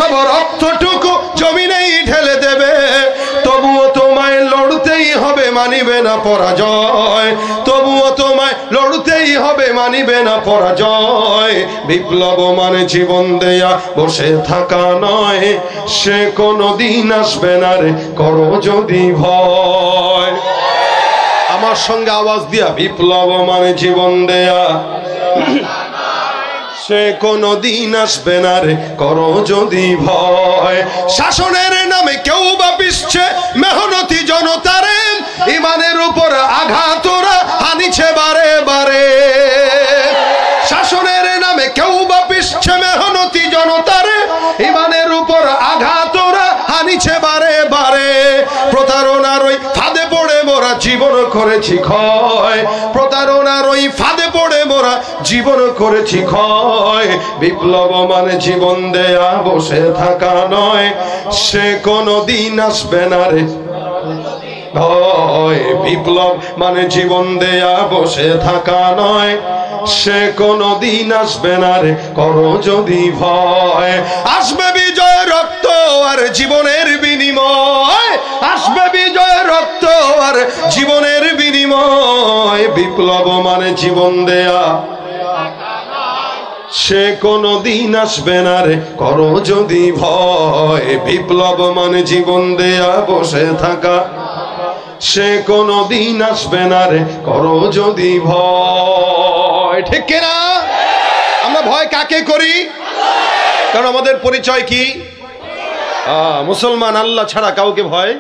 সব রক্তটুকু জমিনেই ঢেলে দেবে, তবুও তোমায় লড়তেই হবে, মানিবে না পরাজয়। তবুও তোমায় লড়তেই হবে, মানিবে না পরাজয়। বিপ্লব মানে জীবন দেয়া, বসে থাকা নয়, সে কোনো দিন আসবে না রে, করো যদি ভয়। আমার সঙ্গে আওয়াজ দিয়া, বিপ্লব মানে জীবন দেয়া, সে কোনো দিন আসবে না রে, করো যদি ভয়। শাসনের নামে কেউ বা পিছছে মেহনতি জনতারে, ইমানের উপর আঘাত ওরা হানিছে বারে বারে। শাসনের নামে কেউ বা পিছছে মেহনতি জনতারে, ইমানের উপর আঘাত ওরা হানিছে বারে বারে। প্রতারণার ওই ফাঁদে পড়ে মোরা জীবন করেছি ক্ষয়, প্রতারণার ওই ফাঁদে পড়ে মোরা জীবন করেছি ক্ষয়। বিপ্লব মানে জীবন দেয়া, বসে থাকা নয়, সে কোনো দিন আসবে না রে ভয়। বিপ্লব মানে জীবন দেয়া, বসে থাকা নয়, সে কোনো দিন আসবে না রে, করো যদি ভয়। আসবে বিজয় রক্ত আর জীবনের বিনিময়, আসবে বিজয় রক্ত আর জীবনের বিনিময়। বিপ্লব মানে জীবন দেয়া, সে কোনো দিন আসবে না রে, করো যদি ভয়। বিপ্লব মানে জীবন দেয়া, বসে থাকা, সে কোনো দিন আসবে না রে, করো যদি ভয়। ঠিক কিনা? আমরা ভয় কাকে করি? কারণ আমাদের পরিচয় কি? মুসলমান, আল্লাহ ছাড়া কাউকে ভয়